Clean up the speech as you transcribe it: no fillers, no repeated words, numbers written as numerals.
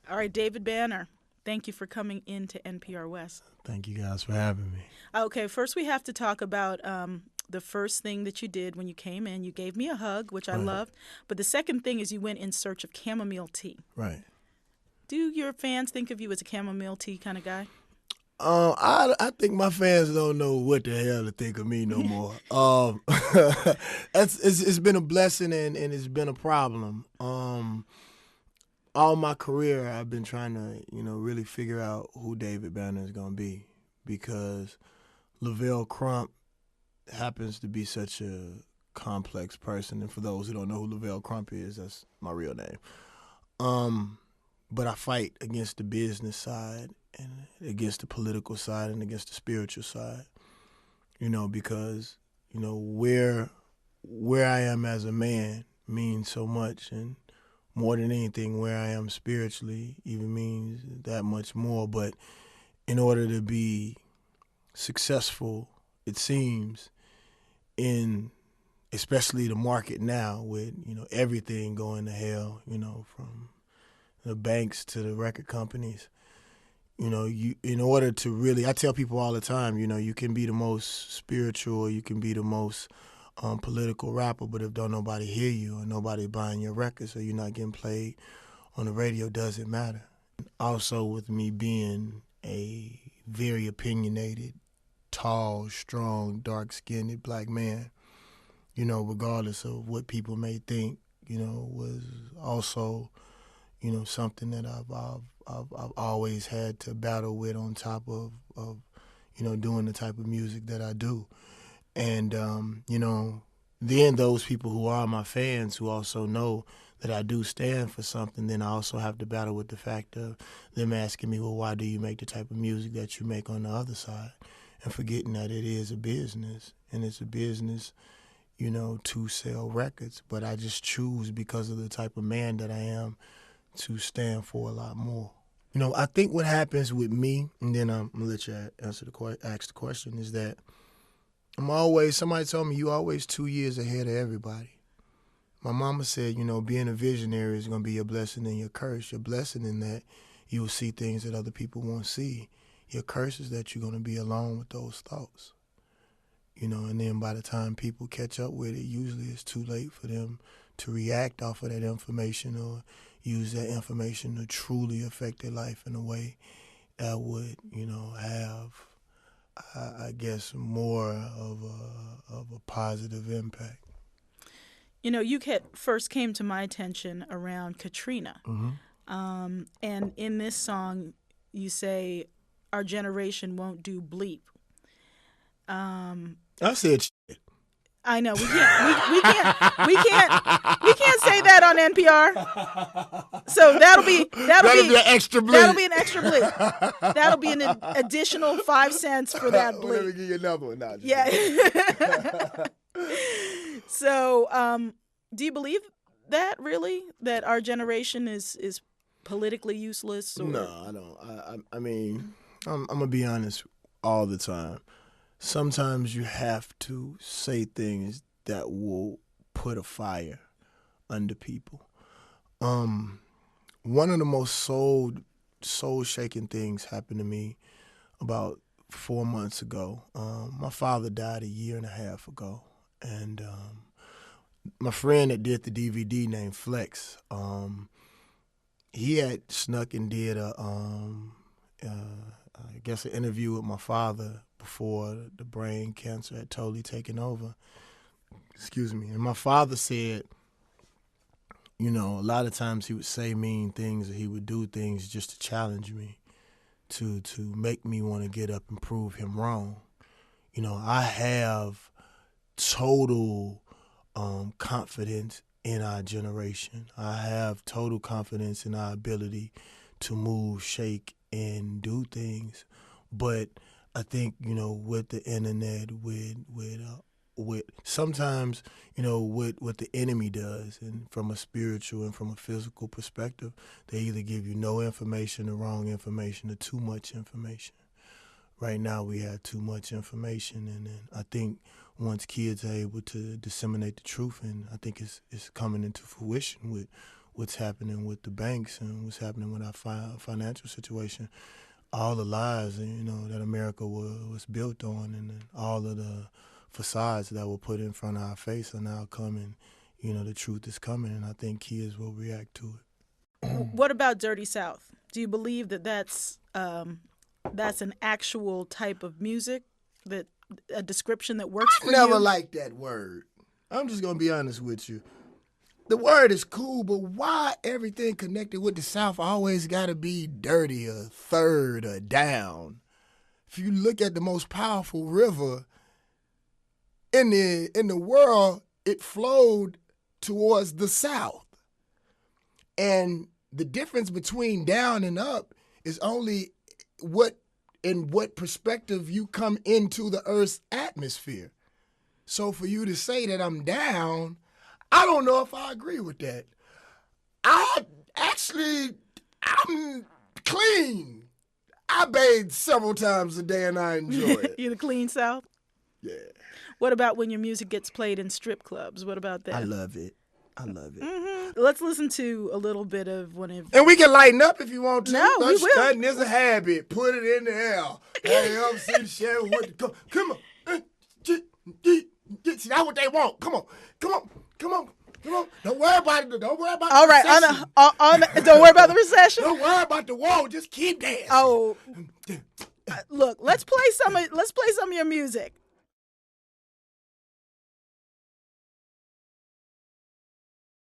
All right, David Banner, thank you for coming into NPR West. Thank you guys for having me. Okay, first we have to talk about the first thing that you did when you came in. You gave me a hug, which I Right, loved. But the second thing is you went in search of chamomile tea. right. Do your fans think of you as a chamomile tea kind of guy? I think my fans don't know what the hell to think of me no more. It's been a blessing and it's been a problem. All my career I've been trying to really figure out who David Banner is gonna be because Lavelle Crump happens to be such a complex person, and for those who don't know who Lavelle Crump is, that's my real name. Um, but I fight against the business side and against the political side and against the spiritual side. Because where I am as a man means so much, and more than anything, where I am spiritually even means that much more. But in order to be successful, it seems in especially the market now with everything going to hell, from the banks to the record companies. You in order to really, I tell people all the time, you can be the most spiritual, or you can be the most political rapper, but if don't nobody hear you or nobody buying your records or you're not getting played on the radio, doesn't matter. Also, with me being a very opinionated, tall, strong, dark-skinned black man, regardless of what people may think, was also, something that I've always had to battle with on top of doing the type of music that I do. And, then those people who are my fans who also know that I do stand for something, then I also have to battle with the fact of them asking me, well, why do you make the type of music that you make on the other side? And forgetting that it is a business, and it's a business, to sell records. But I just choose, because of the type of man that I am, to stand for a lot more. I think what happens with me, and then I'm gonna let you ask the question, is that somebody told me, you always 2 years ahead of everybody. My mama said, being a visionary is gonna be your blessing and your curse. Your blessing in that you will see things that other people won't see. Your curse is that you're gonna be alone with those thoughts. And then by the time people catch up with it, usually it's too late for them to react off of that information or use that information to truly affect their life in a way that would, have, I guess, more of a positive impact. First came to my attention around Katrina. Mm-hmm. And in this song, you say, our generation won't do bleep. I said shit. I know we can't say that on NPR. So That'll be an extra bleep. that'll be an extra bleep. That'll be an additional 5 cents for that bleep. Let me give you another one. Nah, Yeah. So, do you believe that really, that our generation is politically useless? Or? No, I don't. I mean, I'm gonna be honest all the time. Sometimes you have to say things that will put a fire under people. One of the most soul shaking things happened to me about 4 months ago. My father died a year and a half ago, and my friend that did the DVD named Flex, he had snuck and did I guess, an interview with my father before the brain cancer had totally taken over. Excuse me. And my father said, a lot of times he would say mean things, or he would do things just to challenge me, to make me want to get up and prove him wrong. I have total confidence in our generation. I have total confidence in our ability to move, shake, and do things. But I think, with the internet, with sometimes, what the enemy does, and from a spiritual and from a physical perspective, they either give you no information, the wrong information, or too much information. Right now we have too much information, and then I think once kids are able to disseminate the truth, and I think it's coming into fruition with what's happening with the banks and what's happening with our financial situation. All the lies, that America was built on, and all of the facades that were put in front of our face are now coming. The truth is coming, and I think kids will react to it. What about Dirty South? Do you believe that that's an actual type of music, that a description that works for you? I never liked that word. I'm just gonna be honest with you. The word is cool, but why everything connected with the South always got to be dirty or third or down? If you look at the most powerful river in the world, it flowed towards the South. And the difference between down and up is only in what perspective you come into the Earth's atmosphere. So for you to say that I'm down, I don't know if I agree with that. I'm clean. I bathe several times a day and I enjoy it. You the clean South? Yeah. What about when your music gets played in strip clubs? What about that? I love it. Mm-hmm. Let's listen to a little bit of one of... And we can lighten up if you want to. No, we will. Stunting is a habit. Put it in the air. Hey, I'm sitting sharing with the... Come on. See, that's what they want. Come on. Don't worry about it. Don't worry about All the right. recession. Don't worry about the recession. Don't worry about the wall. Just keep dancing. Oh, look. Let's play some of your music.